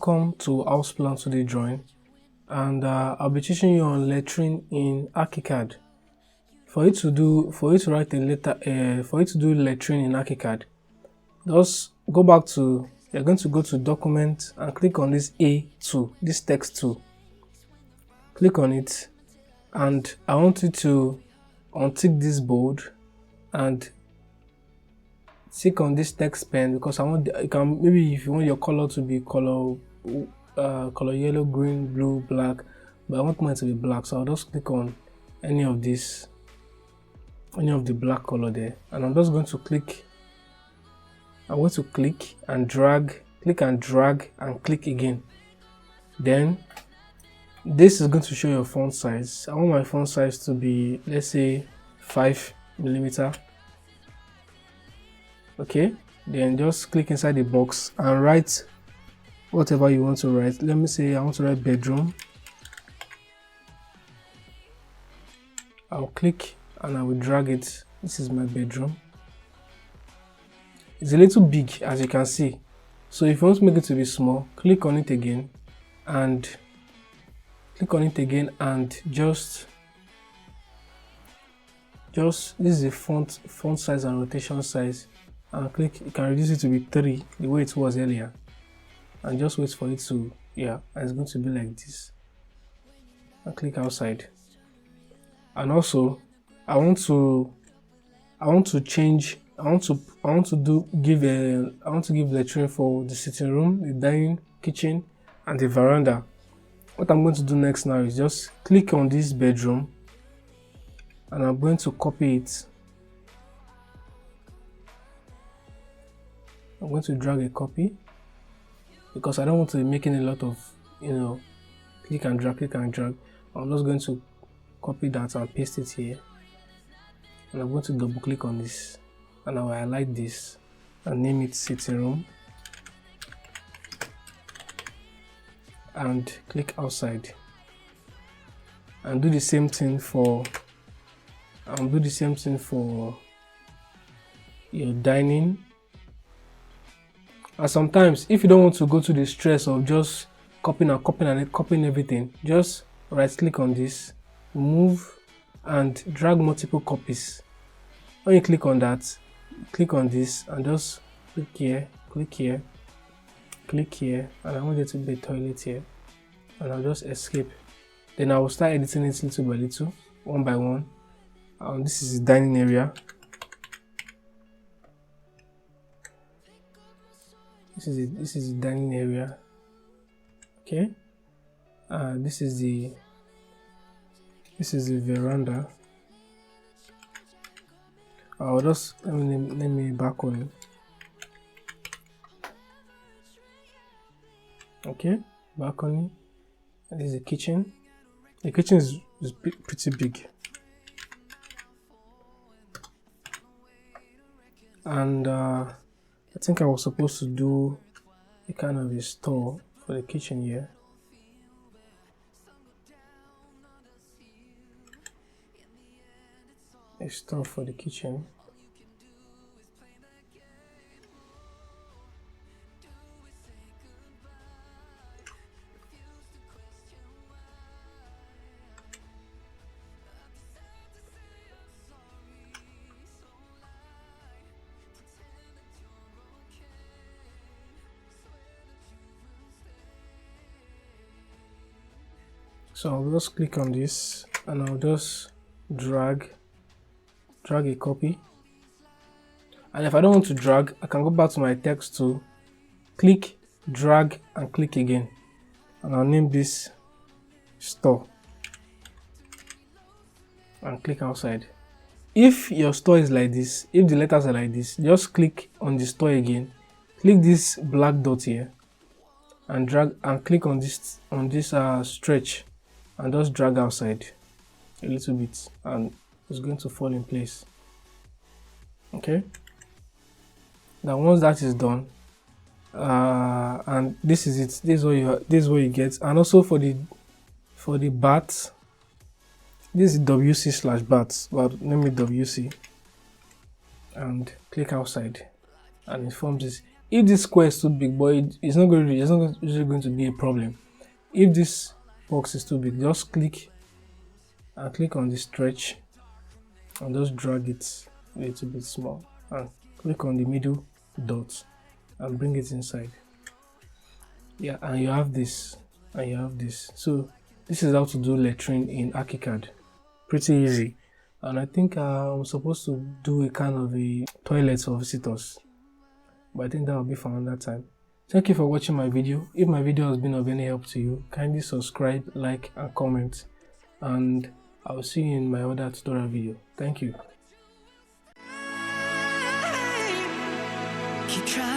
Welcome to House Plan 2D Drawing, and I'll be teaching you on lettering in Archicad. For you to do lettering in Archicad, just go back to, you're going to go to Document and click on this A2, this text tool. Click on it, and I want you to untick this bold and tick on this text pen, because I want maybe if you want your color to be color yellow, green, blue, black, but I want mine to be black, so I'll just click on any of the black color there, and I'm just going to click. I'm going to click and drag, and click again. Then this is going to show your font size. I want my font size to be, let's say, 5mm. Okay, then just click inside the box and write whatever you want to write. Let me say I want to write bedroom. I'll click and I will drag it. This is my bedroom. It's a little big, as you can see, so if you want to make it to be small, click on it again and just this is the font size and rotation size, and click. You can reduce it to be 3 the way it was earlier, and just wait for it to, and it's going to be like this, and click outside. And also I want to give lettering for the sitting room, the dining, kitchen, and the veranda. What I'm going to do next now is just click on this bedroom, and I'm going to copy it. I'm going to drag a copy, because I don't want to be making a lot of, click and drag. I'm just going to copy that and paste it here, and I'm going to double click on this, and I will highlight this and name it sitting room, and click outside, and do the same thing for your dining. And sometimes, if you don't want to go to the stress of just copying everything, just right click on this, move, and drag multiple copies. When you click on that, click on this and just click here, and I want it to be a toilet here, and I'll just escape. Then I will start editing it little by little, one by one. This is the dining area. This is the dining area. Okay. This is the veranda. I'll just let me balcony. Okay, balcony. And this is the kitchen. The kitchen is pretty big. And I think I was supposed to do a kind of a store for the kitchen here. A store for the kitchen. So I'll just click on this, and I'll just drag a copy. And if I don't want to drag, I can go back to my text tool, click, drag, and click again, and I'll name this store, and click outside. If your store is like this, if the letters are like this, just click on the store again, click this black dot here, and drag and click on this stretch, and just drag outside a little bit, and it's going to fall in place. Okay, now once that is done, and this is it, this is what you get. And also for the bat, this is WC/bat, but name it WC, and click outside, and it forms this. if this square is too big, but it's not usually going to be a problem. If this box is too big, just click on the stretch and just drag it a little bit small, and click on the middle dot and bring it inside. Yeah, and you have this, and you have this. So this is how to do lettering in Archicad. Pretty easy. And I think I'm supposed to do a kind of a toilet for visitors, but I think that will be for another time. Thank you for watching my video. If my video has been of any help to you, kindly subscribe, like and comment, and I'll see you in my other tutorial video. Thank you. Keep trying.